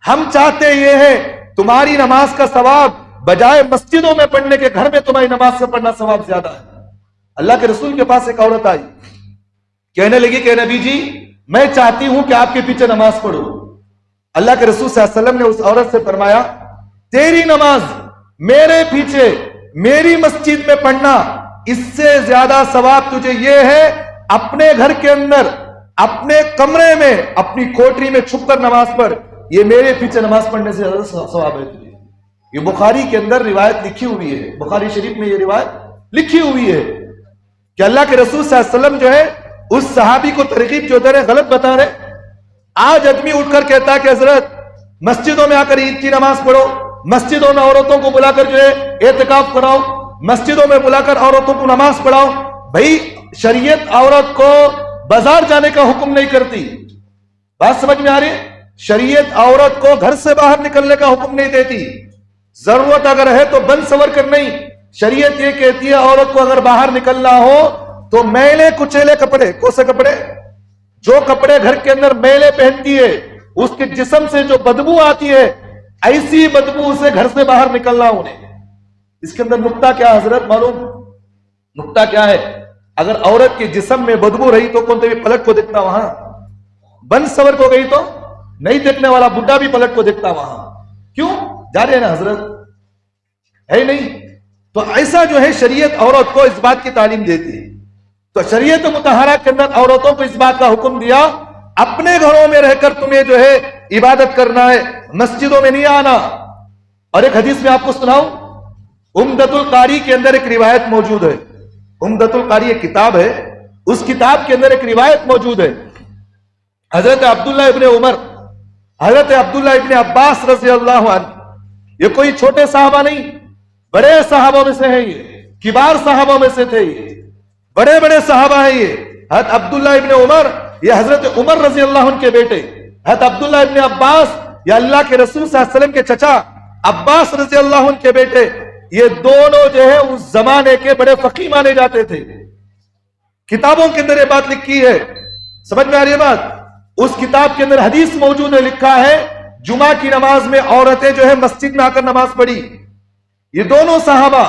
[SPEAKER 2] ہم چاہتے یہ ہے تمہاری نماز کا ثواب بجائے مسجدوں میں پڑھنے کے گھر میں تمہاری نماز سے پڑھنا ثواب زیادہ ہے. اللہ کے رسول کے پاس ایک عورت آئی، کہنے لگی کہ نبی جی میں چاہتی ہوں کہ آپ کے پیچھے نماز پڑھوں. اللہ کے رسول صلی اللہ علیہ وسلم نے اس عورت سے فرمایا تیری نماز میرے پیچھے میری مسجد میں پڑھنا اس سے زیادہ ثواب تجھے یہ ہے اپنے گھر کے اندر اپنے کمرے میں اپنی کوٹری میں چھپ کر نماز پڑھ، یہ میرے پیچھے نماز پڑھنے سے زیادہ ثواب ہے تجھے. یہ بخاری کے اندر روایت لکھی ہوئی ہے، بخاری شریف میں یہ روایت لکھی ہوئی ہے کہ اللہ کے رسول صلی اللہ علیہ وسلم جو ہے اس صحابی کو ترغیب جو دے رہے غلط بتا رہے. آج آدمی اٹھ کر کہتا ہے کہ حضرت مسجدوں میں آ کر عید کی نماز پڑھو، مسجدوں میں عورتوں کو بلا کر جو ہے اعتکاف کراؤ، مسجدوں میں بلا کر عورتوں کو نماز پڑھاؤ. بھائی شریعت عورت کو بازار جانے کا حکم نہیں کرتی، بات سمجھ میں آ رہی ہے؟ شریعت عورت کو گھر سے باہر نکلنے کا حکم نہیں دیتی. ضرورت اگر ہے تو بند سور کر نہیں، شریعت یہ کہتی ہے عورت کو اگر باہر نکلنا ہو تو میلے کچیلے کپڑے، کون سے کپڑے؟ جو کپڑے گھر کے اندر میلے پہنتی ہے اس کے جسم سے جو بدبو آتی ہے ایسی بدبو سے گھر سے باہر نکلنا انہیں. اس کے اندر نقطہ کیا حضرت معلوم؟ نقطہ کیا ہے؟ اگر عورت کے جسم میں بدبو رہی تو کون بھی پلٹ کو دیکھتا وہاں؟ بند سور کو گئی تو نہیں دیکھنے والا بڈھا بھی پلٹ کو دیکھتا وہاں. کیوں؟ جا رہے ہیں نا حضرت، ہے نہیں؟ تو ایسا جو ہے شریعت عورت کو اس بات کی تعلیم دیتی ہے. تو شریعت مطہرہ کے اندر عورتوں کو اس بات کا حکم دیا اپنے گھروں میں رہ کر تمہیں جو ہے عبادت کرنا ہے، مسجدوں میں نہیں آنا. اور ایک حدیث میں آپ کو سناؤں، عمدۃ القاری کے اندر ایک روایت موجود ہے. عمدۃ القاری ایک کتاب ہے، اس کتاب کے اندر ایک روایت موجود ہے. حضرت عبداللہ ابن عمر، حضرت عبداللہ ابن عباس رضی اللہ عنہ، یہ کوئی چھوٹے صحابہ نہیں، بڑے صحابوں میں سے ہیں، یہ کبار صحابوں میں سے تھے، یہ بڑے بڑے صحابہ ہیں. یہ حضرت عبداللہ ابن عمر یہ حضرت عمر رضی اللہ عنہ کے بیٹے، حضرت عبداللہ ابن عباس یہ اللہ کے رسول صلی اللہ علیہ وسلم کے چچا عباس رضی اللہ عنہ کے بیٹے. یہ دونوں جو ہے اس زمانے کے بڑے فقیہ مانے جاتے تھے. کتابوں کے اندر یہ بات لکھی ہے، سمجھ میں آ رہی ہے بات؟ اس کتاب کے اندر حدیث موجود ہے، لکھا ہے جمعہ کی نماز میں عورتیں جو ہے مسجد میں آ کر نماز پڑھی. یہ دونوں صحابہ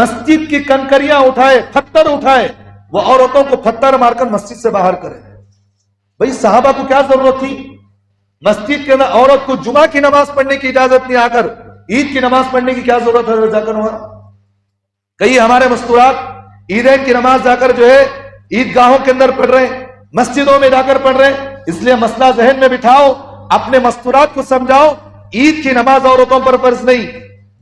[SPEAKER 2] مسجد کی کنکریاں اٹھائے، پتھر اٹھائے، وہ عورتوں کو پتھر مار کر مسجد سے باہر کرے. بھئی صحابہ کو کیا ضرورت تھی؟ مسجد کے اندر عورت کو جمعہ کی نماز پڑھنے کی اجازت نہیں، آ کر عید کی نماز پڑھنے کی کیا ضرورت ہے جا کر وہاں؟ کئی ہمارے مستورات عیدین کی نماز جا کر جو ہے عیدگاہوں کے اندر پڑھ رہے ہیں، مسجدوں میں جا کر پڑھ رہے ہیں. اس لیے مسئلہ ذہن میں بٹھاؤ، اپنے مستورات کو سمجھاؤ. عید کی نماز عورتوں پر فرض نہیں،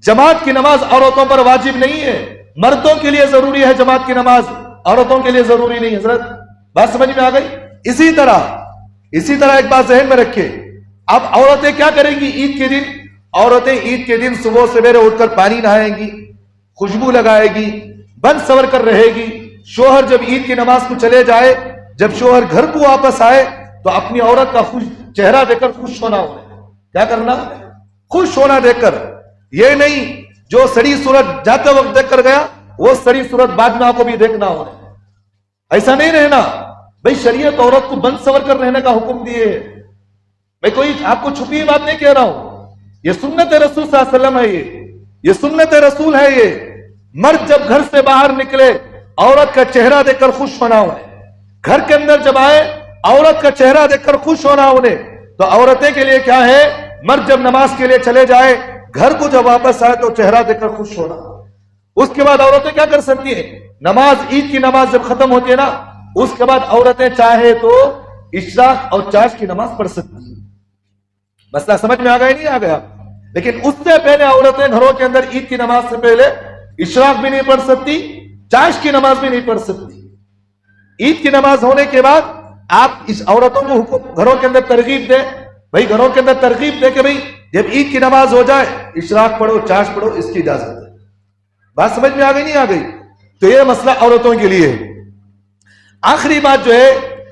[SPEAKER 2] جماعت کی نماز عورتوں پر واجب نہیں ہے. مردوں کے لیے ضروری ہے جماعت کی نماز، عورتوں کے لیے ضروری نہیں. حضرت بات سمجھ میں آ گئی؟ اسی طرح ایک بات ذہن میں رکھے، اب عورتیں کیا کریں گی عید کے دن؟ عورتیں عید کے دن صبح سویرے اٹھ کر پانی نہائیں گی، خوشبو لگائے گی، بن سور کر رہے گی. شوہر جب عید کی نماز کو چلے جائے، جب شوہر گھر کو واپس آئے تو اپنی عورت کا خوش چہرہ دیکھ کر خوش ہونا. کیا کرنا؟ خوش ہونا دیکھ کر. یہ نہیں جو سڑی صورت جاتے وقت دیکھ کر گیا وہ سڑی صورت بعد میں آپ کو بھی دیکھنا ہو. ایسا نہیں رہنا. بھئی شریعت عورت کو بند سور کر رہنے کا حکم دیے ہے. میں کوئی آپ کو چھپی بات نہیں کہہ رہا ہوں، یہ سنت رسول صلی اللہ علیہ وسلم ہے. یہ سنت رسول ہے. یہ مرد جب گھر سے باہر نکلے عورت کا چہرہ دیکھ کر خوش ہونا انہیں، گھر کے اندر جب آئے عورت کا چہرہ دیکھ کر خوش ہونا انہیں. تو عورتیں کے لیے کیا ہے؟ مرد جب نماز کے لیے چلے جائے گھر کو جب واپس آئے تو چہرہ دیکھ کر خوش ہونا. اس کے بعد عورتیں کیا کر سکتی ہیں؟ نماز عید کی نماز جب ختم ہوتی ہے نا اس کے بعد عورتیں چاہے تو اشراق اور چاش کی نماز پڑھ سکتی ہیں. مسئلہ سمجھ میں آ گیا نہیں آ گیا؟ لیکن اس سے پہلے عورتیں گھروں کے اندر عید کی نماز سے پہلے اشراق بھی نہیں پڑھ سکتی، چاشت کی نماز بھی نہیں پڑھ سکتی۔ عید کی نماز ہونے کے بعد آپ اس عورتوں کو حکم گھروں کے اندر ترغیب دیں، بھائی گھروں کے اندر ترغیب دے کہ بھئی جب عید کی نماز ہو جائے اشراق پڑھو، چاشت پڑھو، اس کی اجازت ہے۔ بات سمجھ میں آ گئی نہیں آ گئی؟ تو یہ مسئلہ عورتوں کے لیے ہے۔ آخری بات جو ہے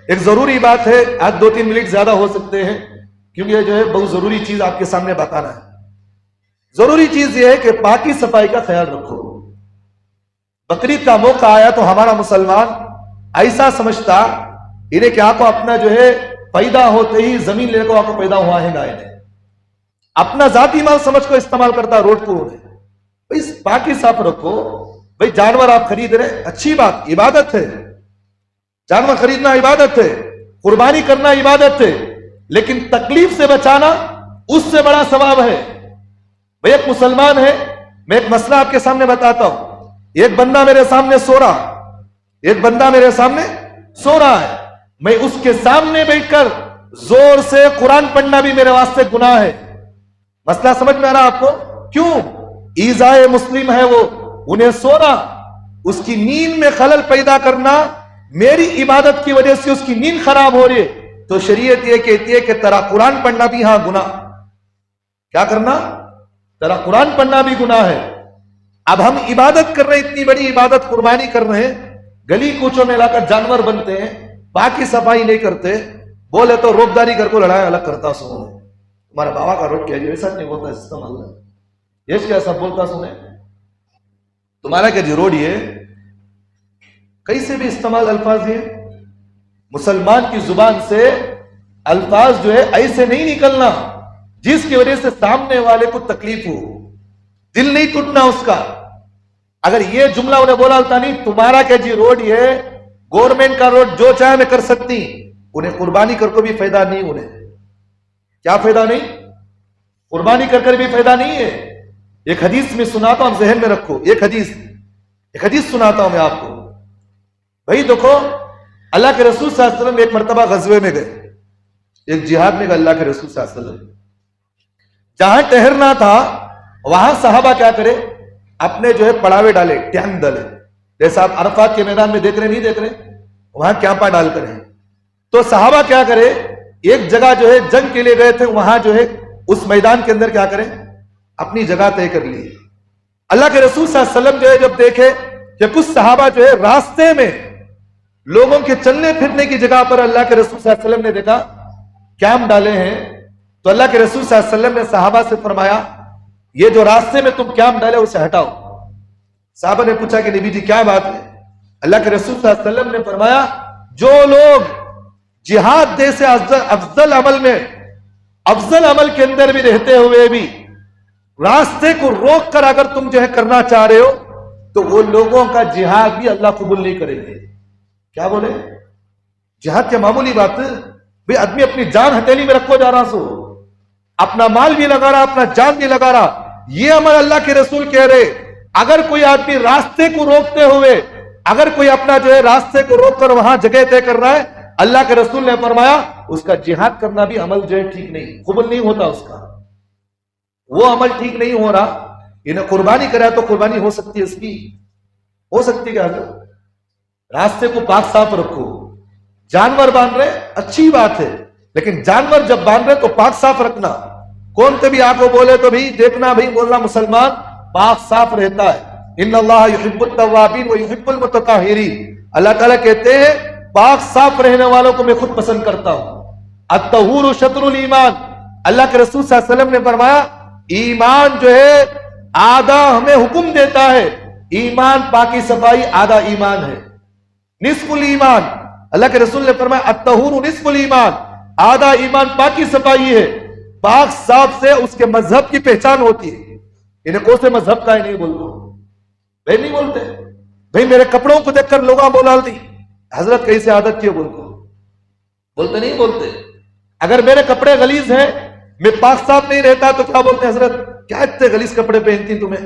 [SPEAKER 2] ایک ضروری بات ہے، آج 2-3 منٹ زیادہ ہو سکتے ہیں کیونکہ یہ جو ہے بہت ضروری چیز آپ کے سامنے بتانا ہے۔ ضروری چیز یہ ہے کہ پاکی صفائی کا خیال رکھو۔ بقرعید کا موقع آیا تو ہمارا مسلمان ایسا سمجھتا انہیں کہ آپ کو اپنا جو ہے پیدا ہوتے ہی زمین لے کو آپ کو پیدا ہوا ہے گائے نے، اپنا ذاتی مال سمجھ کو استعمال کرتا روڈ کو۔ بھئی پاکی صاف رکھو۔ بھئی جانور آپ خرید رہے، اچھی بات، عبادت ہے، جانور خریدنا عبادت ہے، قربانی کرنا عبادت ہے، لیکن تکلیف سے بچانا اس سے بڑا ثواب ہے۔ بھئی ایک مسلمان ہے، میں ایک مسئلہ آپ کے سامنے بتاتا ہوں۔ ایک بندہ میرے سامنے سو رہا ہے، میں اس کے سامنے بیٹھ کر زور سے قرآن پڑھنا بھی میرے واسطے گناہ ہے۔ مسئلہ سمجھ میں آ رہا آپ کو؟ کیوں؟ ایذائے مسلم ہے وہ، انہیں سونا، اس کی نیند میں خلل پیدا کرنا، میری عبادت کی وجہ سے اس کی نیند خراب ہو رہی ہے، تو شریعت یہ کہتی ہے کہ تیرا قرآن پڑھنا بھی ہاں گناہ۔ کیا کرنا؟ تیرا قرآن پڑھنا بھی گناہ ہے۔ اب ہم عبادت کر رہے ہیں، اتنی بڑی عبادت قربانی کر رہے ہیں، گلی کوچوں میں لا کر جانور بنتے ہیں، باقی صفائی نہیں کرتے، بولے تو روبداری کر کو لڑائی الگ کرتا سنو، تمہارے بابا کا روڈ کیا جی ایسا نہیں بولتا استعمال ہے، یہ کیا سب بولتا سنے، تمہارا کیا جی روڈ یہ کیسے بھی استعمال الفاظ یہ مسلمان کی زبان سے الفاظ جو ہے ایسے نہیں نکلنا جس کی وجہ سے سامنے والے کو تکلیف ہو، دل نہیں ٹوٹنا اس کا۔ اگر یہ جملہ انہیں بولا ہوتا نہیں تمہارا کیا جی روڈ یہ گورنمنٹ کا روڈ جو چاہے میں کر سکتی، انہیں قربانی کر کو بھی فائدہ نہیں، انہیں کیا فائدہ نہیں؟ قربانی کر کر بھی فائدہ نہیں ہے۔ ایک حدیث میں سناتا ہوں، ذہن میں رکھو، ایک حدیث سناتا ہوں میں آپ کو۔ بھائی دیکھو، اللہ کے رسول صلی اللہ علیہ وسلم ایک مرتبہ غزوے میں گئے، ایک جہاد میں گئے اللہ کے رسول صلی اللہ علیہ وسلم، جہاں ٹہرنا تھا وہاں صحابہ کیا کرے، اپنے جو ہے پڑاوے ڈالے، ٹینک ڈالے، جیسا آپ عرفات کے میدان میں دیکھ رہے نہیں دیکھ رہے، وہاں کیمپا ڈال کر ہیں۔ تو صحابہ کیا کرے، ایک جگہ جو ہے جنگ کے لیے گئے تھے، وہاں جو ہے اس میدان کے اندر کیا کریں، اپنی جگہ طے کر لی۔ اللہ کے رسول صلی اللہ علیہ وسلم جو ہے جب دیکھے کہ کچھ صحابہ جو ہے راستے میں لوگوں کے چلنے پھرنے کی جگہ پر اللہ کے رسول صلی اللہ علیہ وسلم نے دیکھا کیمپ ڈالے ہیں، تو اللہ کے رسول صلی اللہ علیہ وسلم نے صحابہ سے فرمایا یہ جو راستے میں تم کیمپ ڈالے اسے ہٹاؤ۔ صحابہ نے پوچھا کہ نبی جی کیا بات ہے؟ اللہ کے رسول صلی اللہ علیہ وسلم نے فرمایا جو لوگ جہاد جیسے افضل عمل کے اندر بھی رہتے ہوئے بھی راستے کو روک کر اگر تم جو ہے کرنا چاہ رہے ہو تو وہ لوگوں کا جہاد بھی اللہ قبول نہیں کریں گے۔ کیا بولے؟ جہاد کیا معمولی بات ہے؟ بھئی آدمی اپنی جان ہتھیلی میں رکھو جا رہا سو، اپنا مال بھی لگا رہا، اپنا جان بھی لگا رہا، یہ عمل اللہ کے رسول کہہ رہے اگر کوئی آدمی راستے کو روکتے ہوئے اگر کوئی اپنا جو ہے راستے کو روک کر وہاں جگہ طے کر رہا ہے، اللہ کے رسول نے فرمایا اس کا جہاد کرنا بھی عمل جو ہے ٹھیک نہیں، قبول نہیں ہوتا، اس کا وہ عمل ٹھیک نہیں ہو رہا۔ انہیں قربانی کرا تو قربانی ہو سکتی ہے، اس کی ہو سکتی ہے کہ راستے کو پاک صاف رکھو۔ جانور باندھ رہے اچھی بات ہے، لیکن جانور جب باندھ رہے تو پاک صاف رکھنا۔ کون سے بھی آپ کو بولے تو بھی دیکھنا، بھائی بولنا مسلمان پاک صاف رہتا ہے۔ ان اللہ یحب التوابین و یحب المتطہرین، اللہ تعالیٰ کہتے ہیں پاک صاف رہنے والوں کو میں خود پسند کرتا ہوں۔ الطہور شطر الایمان، اللہ کے رسول صلی اللہ علیہ وسلم نے فرمایا ایمان جو ہے آدھا ہمیں حکم دیتا ہے، ایمان پاکی صفائی آدھا ایمان ہے، نصف الایمان۔ اللہ کے رسول نے فرمایا الطہور نصف الایمان، آدھا ایمان پاکی صفائی ہے۔ پاک صاف سے اس کے مذہب کی پہچان ہوتی ہے۔ انہیں کون سے مذہب کا ہے نہیں بولتے، بھائی نہیں بولتے، بھائی میرے کپڑوں کو دیکھ کر لوگاں بولا دی حضرت کیسے عادت کیے بولتے نہیں بولتے۔ اگر میرے کپڑے غلیظ ہیں، میں پاک صاف نہیں رہتا تو کیا بولتے حضرت کیا اتنے غلیظ کپڑے پہنتی تمہیں،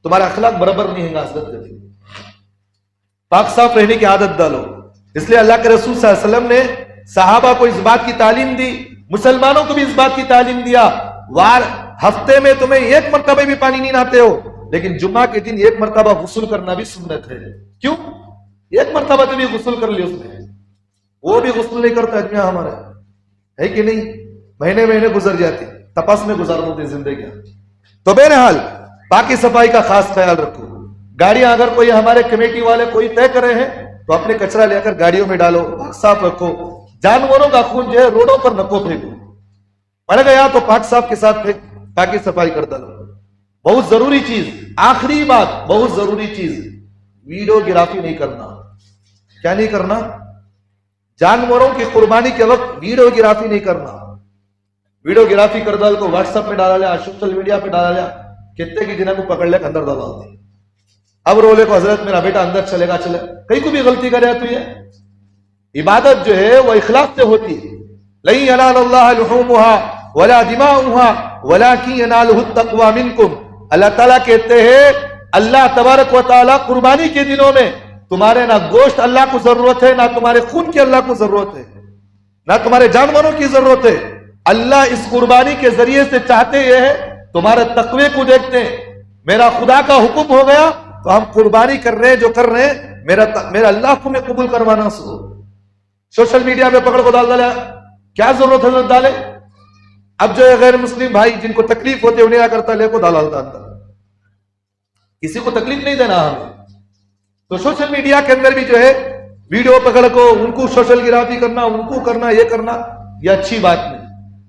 [SPEAKER 2] تمہارا اخلاق برابر نہیں ہے حضرت کہتی۔ پاک صاف رہنے کی عادت ڈالو۔ اس لیے اللہ کے رسول صلی اللہ علیہ وسلم نے صحابہ کو اس بات کی تعلیم دی، مسلمانوں کو بھی اس بات کی تعلیم دیا، ہفتے میں تمہیں ایک مرتبہ بھی پانی نہیں نہاتے ہو، لیکن جمعہ کے دن ایک مرتبہ غسل کرنا بھی سنت ہے. کیوں؟ ایک مرتبہ تو بھی غسل کر لی اس نے، وہ بھی غسل نہیں کرتا آدمی ہمارا، ہے کہ نہیں؟ مہینے مہینے گزر جاتے، تپس میں گزار ہوتی زندگیاں. تو بہرحال باقی صفائی کا خاص خیال رکھو. گاڑیاں اگر کوئی ہمارے کمیٹی والے کوئی طے کرے ہیں تو اپنے کچرا لے کر گاڑیوں میں ڈالو، صاف رکھو. جانوروں کا خون جو ہے روڈوں پر نکو پھینکو، پڑ گیا تو پاک صاف کے ساتھ پھینک، تاکہ صفائی کرتا رہو. بہت ضروری چیز، آخری بات، بہت ضروری چیز، ویڈیوگرافی نہیں کرنا. کیا نہیں کرنا؟ جانوروں کی قربانی کے وقت ویڈیوگرافی نہیں کرنا. ویڈیوگرافی کر ڈال کو واٹس ایپ پہ ڈالا لیا، سوشل میڈیا پہ ڈالا لیا، کتنے کی جنہوں کو پکڑ لے اندر ڈالا دی. اب رولے کو حضرت میرا بیٹا اندر چلے گا، چلے کہیں کو بھی غلطی کرے تو یہ عبادت جو ہے وہ اخلاص سے ہوتی ہے. لن ينال الله لحومها ولا دماؤها ولكن يناله التقوى منكم. اللہ تعالیٰ کہتے ہیں اللہ تبارک و تعالیٰ قربانی کے دنوں میں تمہارے نہ گوشت اللہ کو ضرورت ہے، نہ تمہارے خون کی اللہ کو ضرورت ہے، نہ تمہارے جانوروں کی ضرورت ہے. اللہ اس قربانی کے ذریعے سے چاہتے یہ ہے تمہارے تقوی کو دیکھتے ہیں. میرا خدا کا حکم ہو گیا تو ہم قربانی کر رہے ہیں، جو کر رہے ہیں میرا اللہ کو میں قبول کروانا. سوشل میڈیا پہ پکڑ کو ڈال ڈالا، کیا ضرورت ہے ڈالے؟ اب جو ہے غیر مسلم بھائی جن کو تکلیف ہوتی ہے انہیں کیا کرتا لے کو ڈالا ہوتا اندر. کسی کو تکلیف نہیں دینا ہمیں. تو سوشل میڈیا کے اندر بھی جو ہے ویڈیو پکڑ کو ان کو سوشل گرافی کرنا، ان کو کرنا، یہ کرنا، یہ اچھی بات نہیں.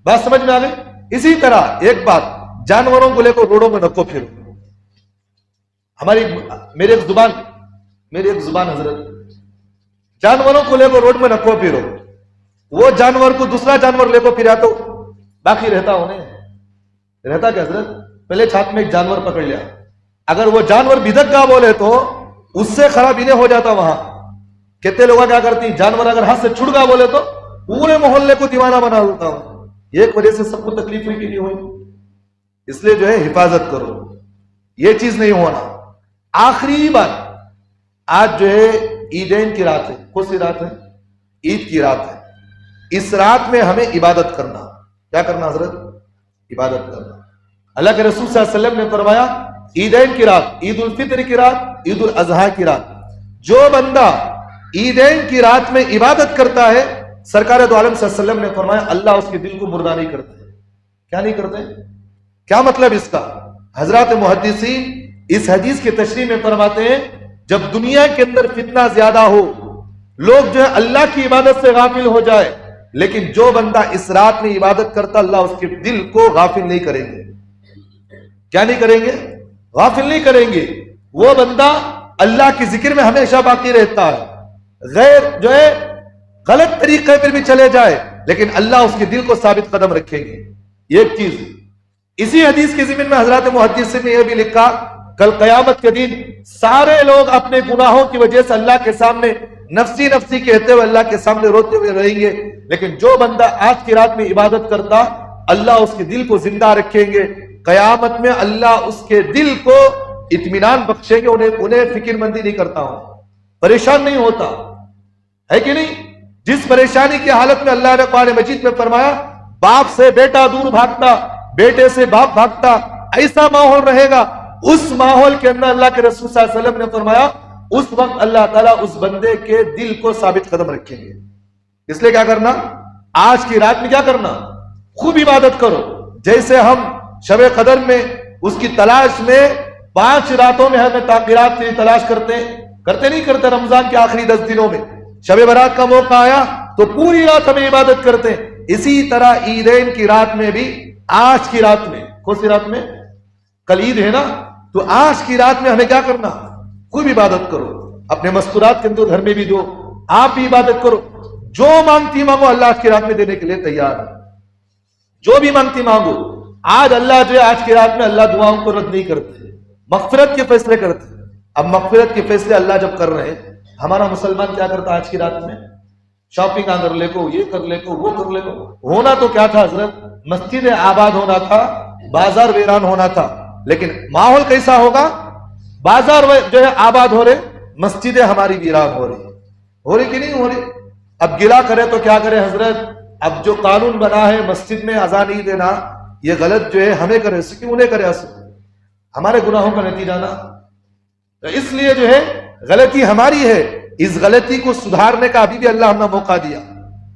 [SPEAKER 2] بات سمجھ میں آ گئی؟ اسی طرح ایک بات، جانوروں کو لے کو روڈوں میں نکو پھرو. میری ایک زبان حضرت، جانوروں کو لے کو روڈ میں نکو پھرو. وہ جانور کو دوسرا جانور لے کو پھرا تو باقی رہتا ہونے رہتا کیا حضرت؟ پہلے چھات میں ایک جانور پکڑ لیا، اگر وہ جانور بدک کا بولے تو اس سے خراب انہیں ہو جاتا. وہاں کتنے لوگ کیا کرتی، جانور اگر ہاتھ سے چھڑ گا بولے تو پورے محلے کو دیوانہ بنا دیتا ہوں. ایک وجہ سے سب کو تکلیف ہوئی کہ نہیں ہوئی؟ اس لیے جو ہے حفاظت کرو، یہ چیز نہیں ہونا. آخری بات، آج جو ہے عیدین کی رات ہے. کون سی رات ہے؟ عید کی رات ہے. اس رات میں ہمیں عبادت کرنا. کیا کرنا حضرت؟ عبادت کرنا. اللہ کے رسول صلی اللہ علیہ وسلم نے فرمایا عیدین کی رات، عید الفطر کی رات، عید الاضحیٰ کی رات، جو بندہ عیدین کی رات میں عبادت کرتا ہے، سرکار دو عالم صلی اللہ علیہ وسلم نے فرمایا اللہ اس کے دل کو مردہ نہیں کرتے. کیا نہیں کرتے؟ کیا مطلب اس کا؟ حضرات محدثین اس حدیث کی تشریح میں فرماتے ہیں جب دنیا کے اندر فتنہ زیادہ ہو، لوگ جو ہے اللہ کی عبادت سے غافل ہو جائے، لیکن جو بندہ اس رات میں عبادت کرتا اللہ اس کے دل کو غافل نہیں کریں گے. کیا نہیں کریں گے؟ غافل نہیں کریں گے. وہ بندہ اللہ کی ذکر میں ہمیشہ باقی رہتا ہے. غیر جو ہے غلط طریقے پر بھی چلے جائے لیکن اللہ اس کے دل کو ثابت قدم رکھیں گے. ایک چیز اسی حدیث کے ضمن میں حضرات محدثین نے یہ بھی لکھا کل قیامت کے دن سارے لوگ اپنے گناہوں کی وجہ سے اللہ کے سامنے نفسی نفسی کہتے ہوئے اللہ کے سامنے روتے ہوئے رہیں گے، لیکن جو بندہ آج کی رات میں عبادت کرتا اللہ اس کے دل کو زندہ رکھیں گے. قیامت میں اللہ اس کے دل کو اطمینان بخشیں گے، انہیں فکر مندی نہیں کرتا ہوں، پریشان نہیں ہوتا، ہے کہ نہیں؟ جس پریشانی کی حالت میں اللہ نے قرآن مجید میں فرمایا باپ سے بیٹا دور بھاگتا، بیٹے سے باپ بھاگتا، ایسا ماحول رہے گا. اس ماحول کے اندر اللہ کے رسول صلی اللہ علیہ وسلم نے فرمایا اس وقت اللہ تعالیٰ اس بندے کے دل کو ثابت قدم رکھیں گے. اس لیے کیا کرنا؟ آج کی رات میں کیا کرنا؟ خوب عبادت کرو. جیسے ہم شب قدر میں اس کی تلاش میں 5 راتوں میں ہمیں تاخیرات کی تلاش کرتے نہیں کرتے. رمضان کے آخری 10 دنوں میں شب برات کا موقع آیا تو پوری رات ہمیں عبادت کرتے ہیں. اسی طرح عیدین کی رات میں بھی، آج کی رات میں، کون سی رات میں؟ کل عید ہے نا، تو آج کی رات میں ہمیں کیا کرنا؟ خوب عبادت کرو. اپنے مستورات کے اندر گھر میں بھی دو، آپ بھی عبادت کرو. جو مانگتی مانگو اللہ آج کی رات میں دینے کے لیے تیار ہے. جو بھی مانگتی مانگو. آج اللہ جو ہے آج کی رات میں اللہ دعاؤں کو رد نہیں کرتے، مغفرت کے فیصلے کرتے. اب مغفرت کے فیصلے اللہ جب کر رہے ہیں، ہمارا مسلمان کیا کرتا آج کی رات میں؟ شاپنگ کر لے کو، یہ کر لے کو، وہ کر لے کو. ہونا تو کیا تھا حضرت؟ مسجد آباد ہونا تھا، بازار ویران ہونا تھا. لیکن ماحول کیسا ہوگا؟ بازار جو ہے آباد ہو رہے، مسجدیں ہماری ویران ہو رہی کہ نہیں ہو رہی؟ اب گلا کرے تو کیا کرے حضرت؟ اب جو قانون بنا ہے مسجد میں اذان نہیں دینا، یہ غلط جو ہے ہمیں کرے سکے انہیں کرے اسے ہمارے گناہوں کا نتیجہ نہ. تو اس لیے جو ہے غلطی ہماری ہے، اس غلطی کو سدھارنے کا ابھی بھی اللہ ہم نے موقع دیا،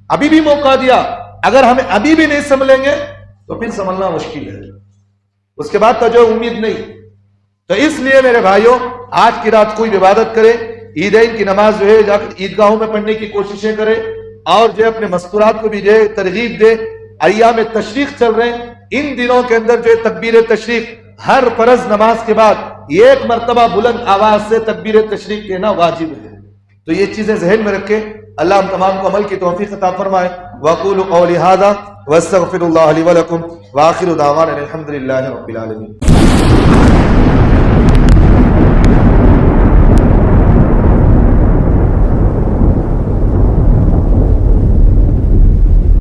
[SPEAKER 2] ابھی بھی موقع دیا. اگر ہمیں ابھی بھی نہیں سنبھلیں گے تو پھر سنبھلنا مشکل ہے، اس کے بعد تو جو امید نہیں. تو اس لیے میرے بھائیوں آج کی رات کوئی عبادت کرے، عیدین کی نماز جو ہے جا کر عیدگاہوں میں پڑھنے کی کوششیں کرے، اور جو ہے اپنے مستورات کو بھی جو ہے ترغیب دے. ایام تشریق چل رہے ہیں، ان دنوں کے اندر جو ہے تکبیر تشریق ہر فرض نماز کے بعد ایک مرتبہ بلند آواز سے تکبیر تشریق کہنا واجب ہے. تو یہ چیزیں ذہن میں رکھیں. اللہ ہم تمام کو عمل کی توفیق عطا فرمائے. وَأَقُولُ قَوْلِي هَذَا وَأَسْتَغْفِرُ اللَّهَ لِي وَلَكُمْ وَآخِرُ دَعْوَانَا الْحَمْدُ لِلَّهِ رَبِّ الْعَالَمِينَ.